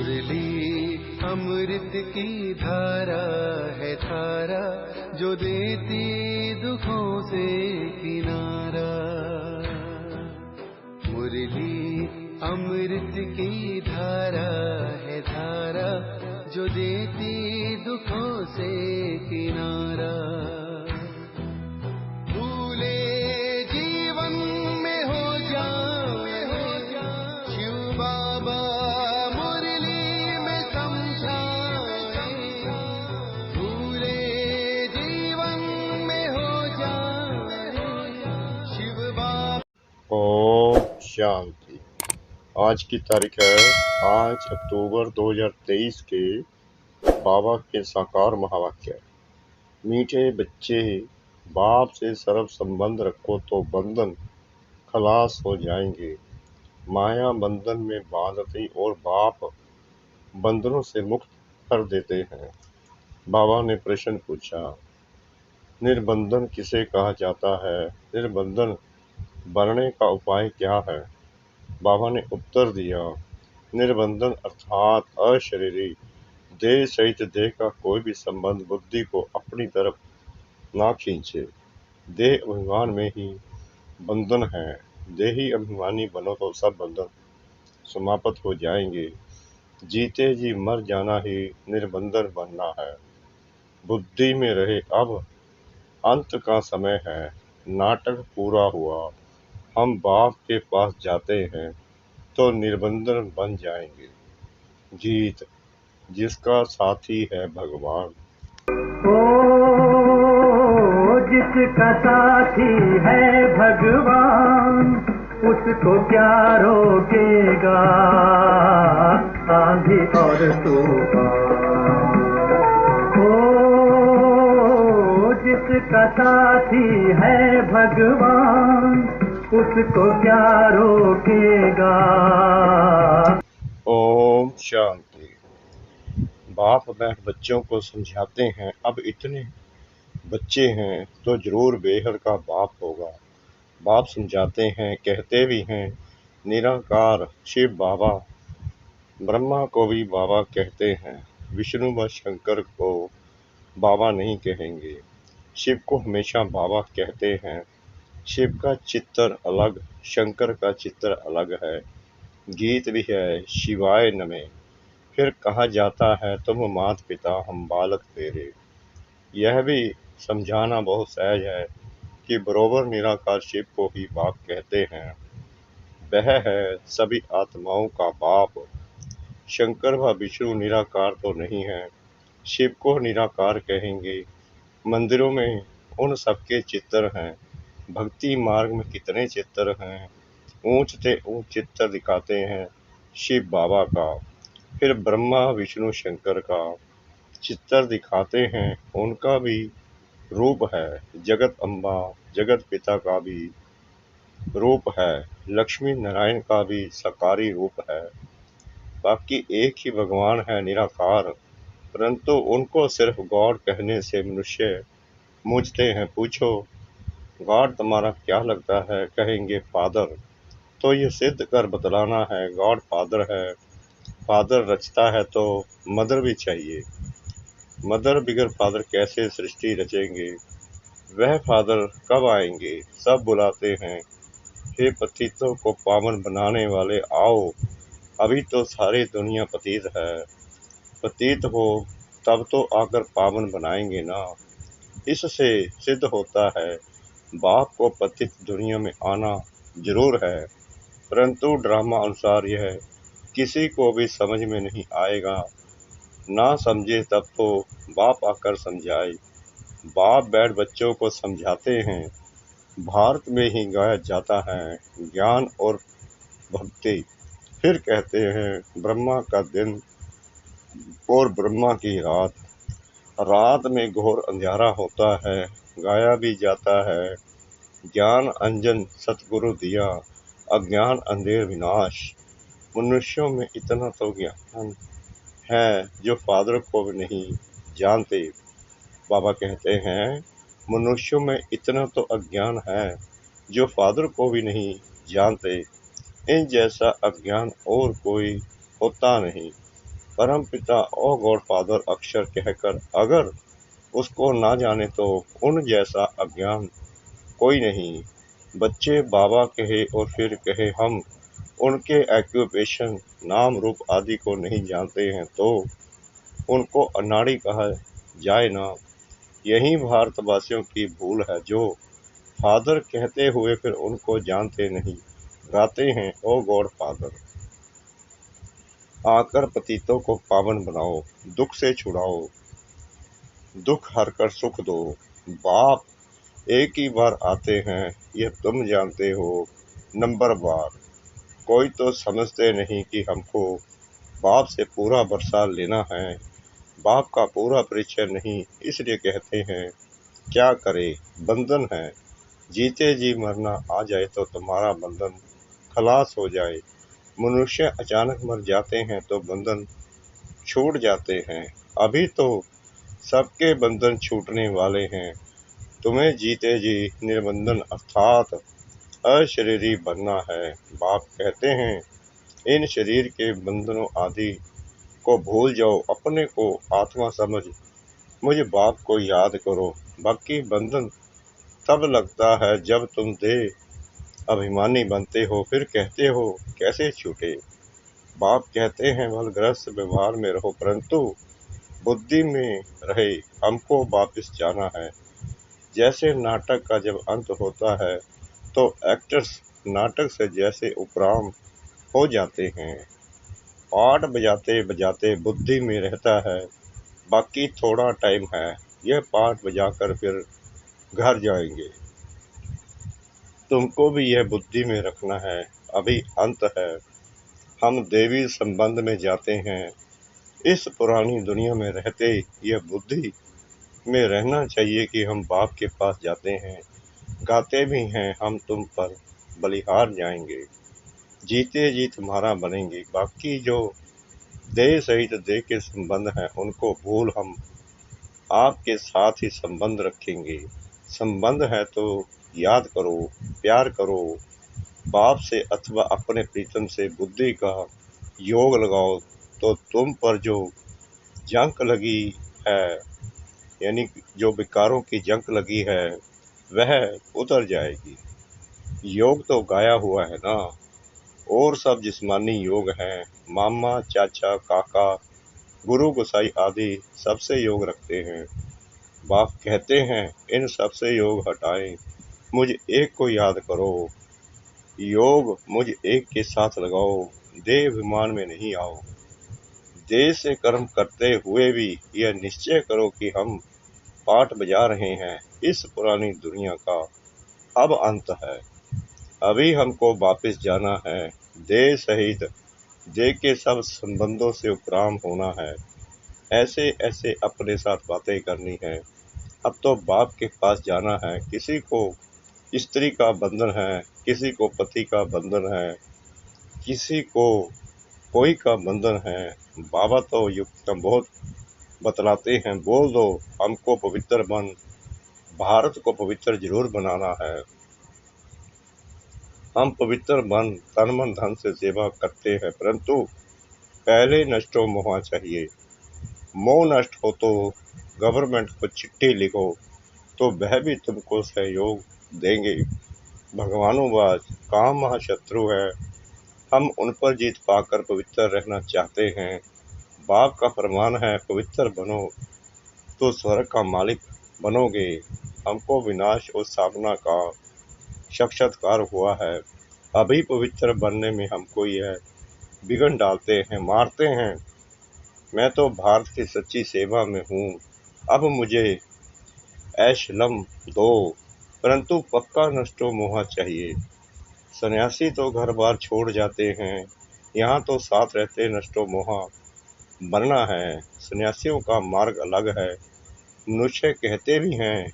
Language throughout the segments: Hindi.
मुरली अमृत की धारा है धारा, जो देती दुखों से किनारा। मुरली अमृत की धारा है धारा, जो देती दुखों से किनारा। भूले जीवन में हो जाए शिव बाबा मुरली में समझाए। भूले जीवन में हो जाए शिव बाबा। ओम शांति। आज की तारीख है 5 अक्टूबर 2023 के बाबा के साकार महावाक्य। मीठे बच्चे, बाप से सर्व संबंध रखो तो बंधन खलास हो जाएंगे। माया बंधन में बांधती और बाप बंधनों से मुक्त कर देते हैं। बाबा ने प्रश्न पूछा, निर्बंधन किसे कहा जाता है? निर्बंधन बनने का उपाय क्या है? बाबा ने उत्तर दिया, निर्बंधन अर्थात अशरीरी देह सहित देह का कोई भी संबंध बुद्धि को अपनी तरफ ना खींचे। देह अभिमान में ही बंधन है। देही अभिमानी बनो तो सब बंधन समाप्त हो जाएंगे। जीते जी मर जाना ही निर्बंधन बनना है। बुद्धि में रहे अब अंत का समय है। नाटक पूरा हुआ। हम बाप के पास जाते हैं तो निर्बंधन बन जाएंगे। गीत, जिसका साथी है भगवान। ओ जिसका साथी है भगवान, उसको क्या रोकेगा आंधी और तूफान। ओ जिसका साथी है भगवान, उसको क्या रोकेगा। ओम शांति। बाप बच्चों को समझाते हैं, अब इतने बच्चे हैं तो जरूर बेहद का बाप होगा। बाप समझाते हैं, कहते भी हैं, निराकार शिव बाबा। ब्रह्मा को भी बाबा कहते हैं। विष्णु व शंकर को बाबा नहीं कहेंगे। शिव को हमेशा बाबा कहते हैं। शिव का चित्र अलग, शंकर का चित्र अलग है। गीत भी है, शिवाय नमः। फिर कहा जाता है, तुम मात पिता हम बालक तेरे। यह भी समझाना बहुत सहज है कि बरोबर निराकार शिव को ही बाप कहते हैं। वह है सभी आत्माओं का बाप। शंकर व विष्णु निराकार तो नहीं है। शिव को निराकार कहेंगे। मंदिरों में उन सबके चित्र हैं। भक्ति मार्ग में कितने चित्र हैं। ऊंच से ऊंच चित्र दिखाते हैं शिव बाबा का। फिर ब्रह्मा विष्णु शंकर का चित्र दिखाते हैं। उनका भी रूप है। जगत अम्बा जगत पिता का भी रूप है। लक्ष्मी नारायण का भी साकारी रूप है। बाकी एक ही भगवान है निराकार, परंतु उनको सिर्फ गॉड कहने से मनुष्य मूझते हैं। पूछो, गॉड तुम्हारा क्या लगता है? कहेंगे फादर। तो ये सिद्ध कर बतलाना है गॉड फादर है। फादर रचता है तो मदर भी चाहिए। मदर बिगर फादर कैसे सृष्टि रचेंगे? वह फादर कब आएंगे? सब बुलाते हैं, हे पतितों को पावन बनाने वाले आओ। अभी तो सारी दुनिया पतित है। पतित हो तब तो आकर पावन बनाएंगे ना। इससे सिद्ध होता है बाप को पतित दुनिया में आना जरूर है, परंतु ड्रामा अनुसार यह किसी को भी समझ में नहीं आएगा। ना समझे तब तो बाप आकर समझाए। बाप बैठ बच्चों को समझाते हैं। भारत में ही गाया जाता है ज्ञान और भक्ति। फिर कहते हैं ब्रह्मा का दिन और ब्रह्मा की रात। रात में घोर अंधेरा होता है। गाया भी जाता है, ज्ञान अंजन सतगुरु दिया, अज्ञान अंधेर विनाश। मनुष्यों में इतना तो ज्ञान है जो फादर को भी नहीं जानते। बाबा कहते हैं, मनुष्यों में इतना तो अज्ञान है जो फादर को भी नहीं जानते। इन जैसा अज्ञान और कोई होता नहीं। परम पिता और गॉड फादर अक्षर कहकर अगर उसको ना जाने तो उन जैसा अज्ञान कोई नहीं। बच्चे बाबा कहे और फिर कहे हम उनके ऑक्यूपेशन, नाम रूप आदि को नहीं जानते हैं तो उनको अनाड़ी कहा जाए ना। यही भारतवासियों की भूल है जो फादर कहते हुए फिर उनको जानते नहीं, गाते हैं ओ गॉड फादर। आकर पतितों को पावन बनाओ, दुख से छुड़ाओ, दुख हर कर सुख दो। बाप एक ही बार आते हैं, यह तुम जानते हो। नंबर बार कोई तो समझते नहीं कि हमको बाप से पूरा बरसा लेना है। बाप का पूरा परिचय नहीं, इसलिए कहते हैं क्या करे, बंधन है। जीते जी मरना आ जाए तो तुम्हारा बंधन खलास हो जाए। मनुष्य अचानक मर जाते हैं तो बंधन छूट जाते हैं। अभी तो सबके बंधन छूटने वाले हैं। तुम्हें जीते जी निर्बंधन अर्थात अशरीरी बनना है। बाप कहते हैं इन शरीर के बंधनों आदि को भूल जाओ, अपने को आत्मा समझ मुझे बाप को याद करो। बाकी बंधन तब लगता है जब तुम देह अभिमानी बनते हो, फिर कहते हो कैसे छूटे। बाप कहते हैं भलग्रस्त व्यवहार में रहो, परंतु बुद्धि में रहे, हमको वापिस जाना है। जैसे नाटक का जब अंत होता है तो एक्टर्स नाटक से जैसे उपराम हो जाते हैं। पाठ बजाते बजाते बुद्धि में रहता है, बाकी थोड़ा टाइम है, यह पाठ बजाकर फिर घर जाएंगे। तुमको भी यह बुद्धि में रखना है, अभी अंत है। हम देवी संबंध में जाते हैं। इस पुरानी दुनिया में रहते यह बुद्धि में रहना चाहिए कि हम बाप के पास जाते हैं। गाते भी हैं हम तुम पर बलिहार जाएंगे, जीते जी तुम्हारा बनेंगे। बाकी जो देह सहित देह के संबंध हैं उनको भूल हम आपके साथ ही संबंध रखेंगे। संबंध है तो याद करो, प्यार करो बाप से अथवा अपने प्रीतम से। बुद्धि का योग लगाओ तो तुम पर जो जंक लगी है, यानी जो विकारों की जंक लगी है, वह उतर जाएगी। योग तो गाया हुआ है ना, और सब जिस्मानी योग हैं। मामा, चाचा, काका, गुरु गोसाई आदि सबसे योग रखते हैं। बाप कहते हैं इन सबसे योग हटाएं, मुझ एक को याद करो। योग मुझ एक के साथ लगाओ, देह अभिमान में नहीं आओ। देह से कर्म करते हुए भी यह निश्चय करो कि हम पाठ बजा रहे हैं। इस पुरानी दुनिया का अब अंत है, अभी हमको वापस जाना है। देह सहित देह के सब संबंधों से उपराम होना है। ऐसे ऐसे अपने साथ बातें करनी है। अब तो बाप के पास जाना है। किसी को स्त्री का बंधन है, किसी को पति का बंधन है, किसी को कोई का बंधन है। बाबा तो युक्त बहुत बतलाते हैं, बोल दो हमको पवित्र बन, भारत को पवित्र जरूर बनाना है। हम पवित्र बन तन मन धन से सेवा करते हैं, परंतु पहले नष्ट हो मोह चाहिए। मोह नष्ट हो तो गवर्नमेंट को चिट्ठी लिखो तो वह भी तुमको सहयोग देंगे। भगवानुवाद काम महाशत्रु है, हम उन पर जीत पाकर पवित्र रहना चाहते हैं। बाप का फरमान है पवित्र बनो तो स्वर्ग का मालिक बनोगे। हमको विनाश और साधना का साक्षात्कार हुआ है। अभी पवित्र बनने में हमको यह बिगन डालते हैं, मारते हैं। मैं तो भारत की सच्ची सेवा में हूँ, अब मुझे ऐशलम दो, परंतु पक्का नष्टो मोह चाहिए। सन्यासी तो घर बार छोड़ जाते हैं, यहाँ तो साथ रहते नष्टो मोह बनना है। सन्यासियों का मार्ग अलग है। मनुष्य कहते भी हैं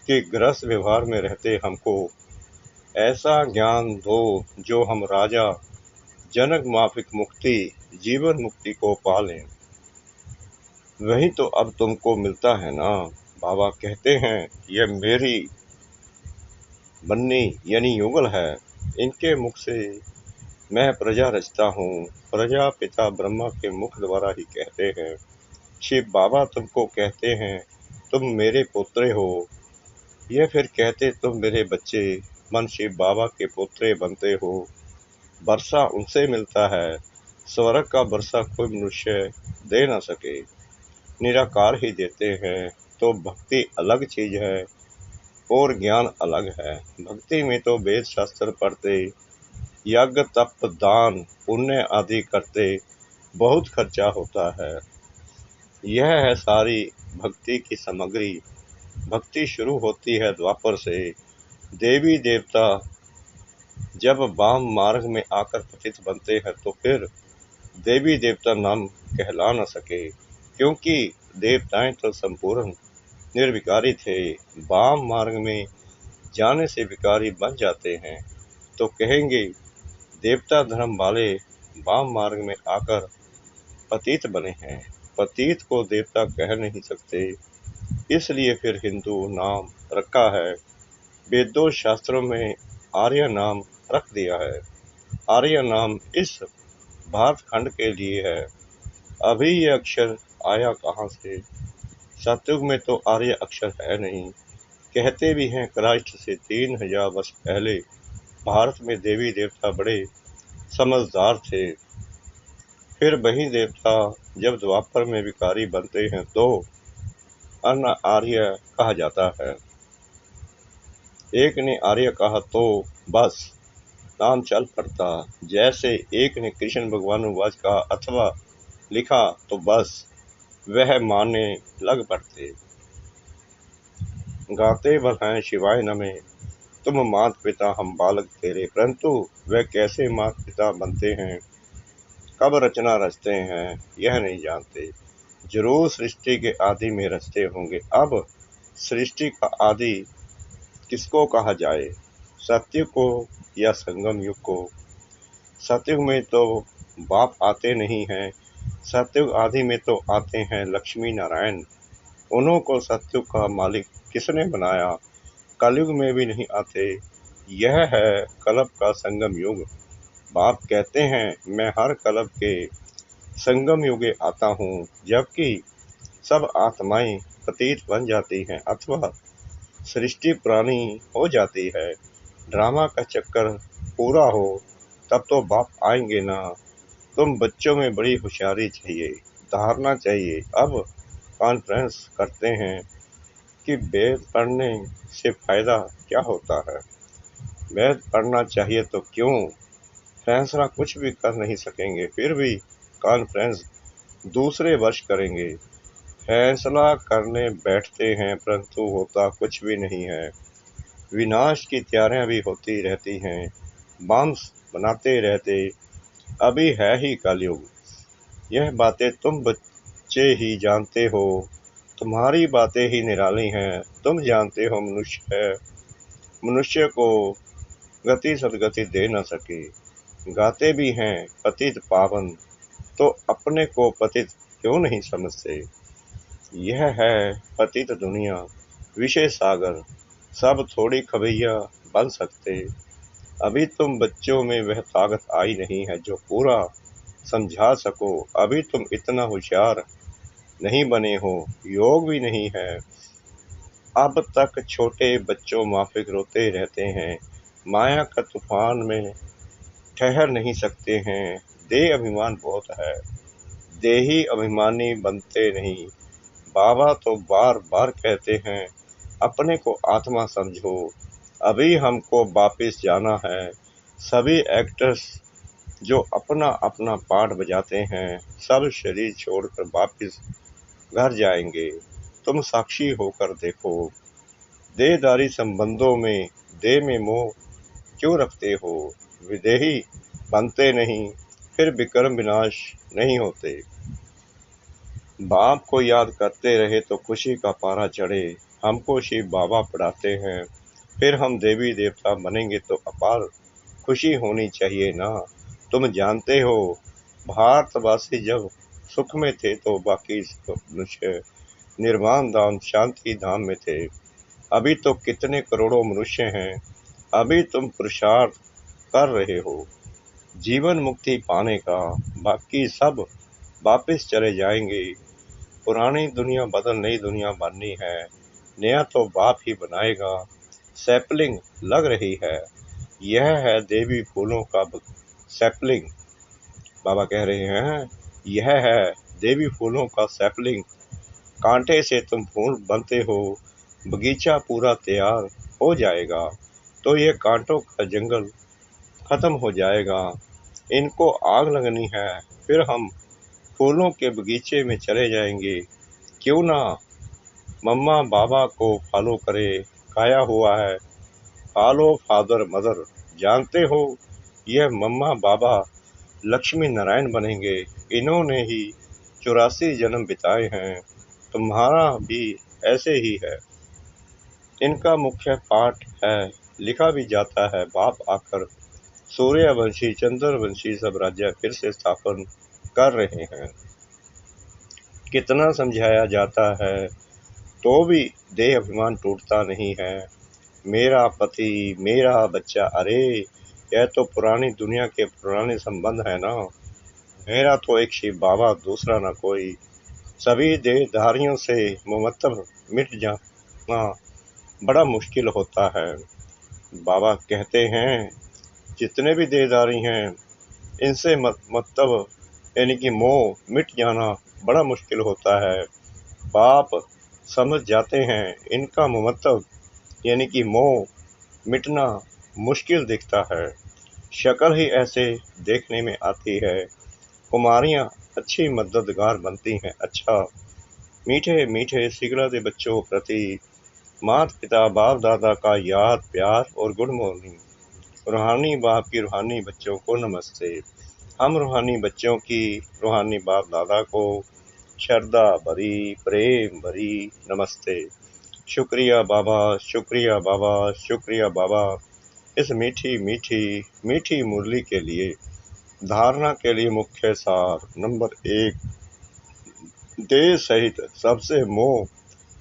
कि गृहस्थ व्यवहार में रहते हमको ऐसा ज्ञान दो जो हम राजा जनक माफिक मुक्ति जीवन मुक्ति को पालें। वही तो अब तुमको मिलता है ना। बाबा कहते हैं यह मेरी बन्नी यानी युगल है, इनके मुख से मैं प्रजा रचता हूँ। प्रजा पिता ब्रह्मा के मुख द्वारा ही कहते हैं। शिव बाबा तुमको कहते हैं तुम मेरे पोत्रे हो। यह फिर कहते तुम मेरे बच्चे मन शिव बाबा के पोत्रे बनते हो। वर्षा उनसे मिलता है, स्वर्ग का वर्षा कोई मनुष्य दे न सके, निराकार ही देते हैं। तो भक्ति अलग चीज है और ज्ञान अलग है। भक्ति में तो वेद शास्त्र पढ़ते, यज्ञ तप दान पुण्य आदि करते बहुत खर्चा होता है। यह है सारी भक्ति की सामग्री। भक्ति शुरू होती है द्वापर से। देवी देवता जब वाम मार्ग में आकर पतित बनते हैं तो फिर देवी देवता नाम कहला न सके, क्योंकि देवताएं तो संपूर्ण निर्विकारी थे। वाम मार्ग में जाने से विकारी बन जाते हैं तो कहेंगे देवता धर्म वाले वाम मार्ग में आकर पतित बने हैं। पतित को देवता कह नहीं सकते, इसलिए फिर हिंदू नाम रखा है। वेदों शास्त्रों में आर्य नाम रख दिया है। आर्य नाम इस भारत खंड के लिए है। अभी ये अक्षर आया कहाँ से? सतयुग में तो आर्य अक्षर है नहीं। कहते भी हैं क्राइस्ट से 3000 वर्ष पहले भारत में देवी देवता बड़े समझदार थे। फिर वही देवता जब द्वापर में विकारी बनते हैं तो अन्न आर्य कहा जाता है। एक ने आर्य कहा तो बस नाम चल पड़ता। जैसे एक ने कृष्ण भगवानुवाच कहा अथवा लिखा तो बस वह मानने लग पड़ते। गाते बधाएं शिवाय नमः, तुम मात पिता हम बालक तेरे, परंतु वह कैसे मात पिता बनते हैं, कब रचना रचते हैं, यह नहीं जानते। जरूर सृष्टि के आदि में रचते होंगे। अब सृष्टि का आदि किसको कहा जाए, सत्युग को या संगम युग को? सत्युग में तो बाप आते नहीं हैं। सत्युग आदि में तो आते हैं लक्ष्मी नारायण। उन्हों को सत्युग का मालिक किसने बनाया? कलयुग में भी नहीं आते। यह है कलप का संगम युग। बाप कहते हैं मैं हर कलप के संगम युगे आता हूँ, जबकि सब आत्माएं पतित बन जाती हैं अथवा सृष्टि पुरानी हो जाती है। ड्रामा का चक्कर पूरा हो तब तो बाप आएंगे ना। तुम बच्चों में बड़ी होशियारी चाहिए, धारणा चाहिए। अब कॉन्फ्रेंस करते हैं कि वेद पढ़ने से फायदा क्या होता है। वेद पढ़ना चाहिए तो क्यों? फैसला कुछ भी कर नहीं सकेंगे, फिर भी कॉन्फ्रेंस दूसरे वर्ष करेंगे। फैसला करने बैठते हैं परंतु होता कुछ भी नहीं है। विनाश की तैयारियां भी होती रहती हैं, बम्स बनाते रहते। अभी है ही कलयुग। यह बातें तुम बच्चे ही जानते हो। तुम्हारी बातें ही निराली हैं। तुम जानते हो मनुष्य को गति सदगति दे न सके। गाते भी हैं पतित पावन, तो अपने को पतित क्यों नहीं समझते? यह है पतित दुनिया, विषय सागर। सब थोड़ी खबैया बन सकते। अभी तुम बच्चों में वह ताकत आई नहीं है जो पूरा समझा सको। अभी तुम इतना होशियार नहीं बने हो, योग भी नहीं है। अब तक छोटे बच्चों माफिक रोते रहते हैं, माया का तूफान में ठहर नहीं सकते हैं। देह अभिमान बहुत है, देही अभिमानी बनते नहीं। बाबा तो बार बार कहते हैं अपने को आत्मा समझो। अभी हमको वापिस जाना है। सभी एक्टर्स जो अपना अपना पार्ट बजाते हैं सब शरीर छोड़कर वापिस घर जाएंगे। तुम साक्षी होकर देखो। देहदारी संबंधों में देह में मोह क्यों रखते हो? विदेही बनते नहीं, फिर विक्रम विनाश नहीं होते। बाप को याद करते रहे तो खुशी का पारा चढ़े। हमको शिव बाबा पढ़ाते हैं, फिर हम देवी देवता बनेंगे तो अपार खुशी होनी चाहिए ना। तुम जानते हो भारतवासी जब सुख में थे तो बाकी मनुष्य निर्वाण धाम शांति धाम में थे। अभी तो कितने करोड़ों मनुष्य हैं। अभी तुम पुरुषार्थ कर रहे हो, जीवन मुक्ति पाने का, बाकी सब वापस चले जाएंगे। पुरानी दुनिया बदल नई दुनिया बननी है, नया तो बाप ही बनाएगा। सैपलिंग लग रही है, यह है देवी फूलों का सैपलिंग। बाबा कह रहे हैं यह है देवी फूलों का सैपलिंग। कांटे से तुम फूल बनते हो, बगीचा पूरा तैयार हो जाएगा तो ये कांटों का जंगल खत्म हो जाएगा। इनको आग लगनी है, फिर हम फूलों के बगीचे में चले जाएंगे। क्यों ना मम्मा बाबा को फॉलो करे, खाया हुआ है फॉलो फादर मदर। जानते हो यह मम्मा बाबा लक्ष्मी नारायण बनेंगे। इन्होंने ही 84 जन्म बिताए हैं, तुम्हारा भी ऐसे ही है। इनका मुख्य पाठ है, लिखा भी जाता है, बाप आकर सूर्यवंशी चंद्रवंशी सब राज्य फिर से स्थापन कर रहे हैं। कितना समझाया जाता है तो भी देह अभिमान टूटता नहीं है। मेरा पति, मेरा बच्चा, अरे यह तो पुरानी दुनिया के पुराने संबंध है ना। मेरा तो एक शिव बाबा, दूसरा ना कोई। सभी देहधारियों से ममत्व मिट जाना बड़ा मुश्किल होता है। बाबा कहते हैं जितने भी देहधारी हैं इनसे मतलब यानी कि मोह मिट जाना बड़ा मुश्किल होता है। बाप समझ जाते हैं इनका ममत्व यानी कि मोह मिटना मुश्किल दिखता है। शक्ल ही ऐसे देखने में आती है। कुमारियाँ अच्छी मददगार बनती हैं। अच्छा मीठे मीठे सिगलाते बच्चों प्रति माता पिता बाप दादा का याद प्यार और गुड मॉर्निंग। रूहानी बाप की रूहानी बच्चों को नमस्ते। हम रूहानी बच्चों की रूहानी बाप दादा को श्रद्धा भरी प्रेम भरी नमस्ते। शुक्रिया बाबा, शुक्रिया बाबा, शुक्रिया बाबा इस मीठी मीठी मीठी मुरली के लिए। धारणा के लिए मुख्य सार नंबर 1, देह सहित सबसे मोह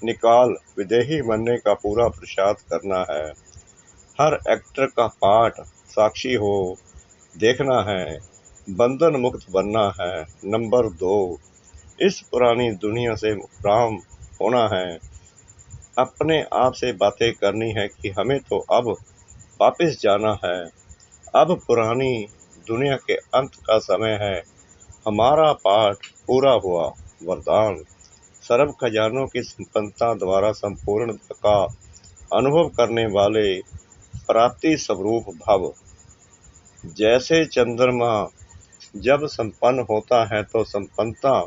निकाल विदेही बनने का पूरा पुरुषार्थ करना है। हर एक्टर का पाठ साक्षी हो देखना है, बंधन मुक्त बनना है। नंबर 2, इस पुरानी दुनिया से राम होना है। अपने आप से बातें करनी है कि हमें तो अब वापस जाना है। अब पुरानी दुनिया के अंत का समय है। हमारा पाठ पूरा हुआ। वरदान, सर्व खजानों की संपन्नता द्वारा संपूर्णता का अनुभव करने वाले प्राप्ति स्वरूप भव। जैसे चंद्रमा जब संपन्न होता है तो संपन्नता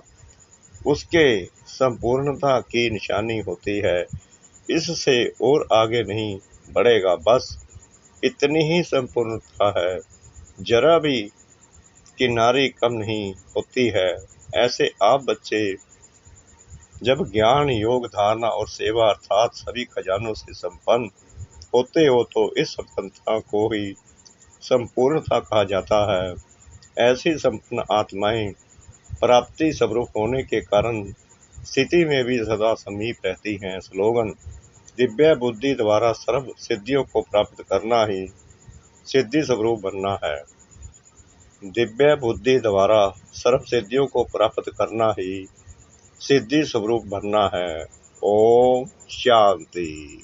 उसके संपूर्णता की निशानी होती है। इससे और आगे नहीं बढ़ेगा, बस इतनी ही संपूर्णता है। जरा भी किनारी कम नहीं होती है। ऐसे आप बच्चे जब ज्ञान योग धारणा और सेवा अर्थात सभी खजानों से संपन्न होते हो तो इस संपन्नता को ही संपूर्णता कहा जाता है। ऐसी संपन्न आत्माएं प्राप्ति स्वरूप होने के कारण स्थिति में भी सदा समीप रहती हैं। स्लोगन, दिव्य बुद्धि द्वारा सर्व सिद्धियों को प्राप्त करना ही सिद्धि स्वरूप बनना है। दिव्य बुद्धि द्वारा सर्व सिद्धियों को प्राप्त करना ही सिद्धि स्वरूप बनना है। ओम शांति।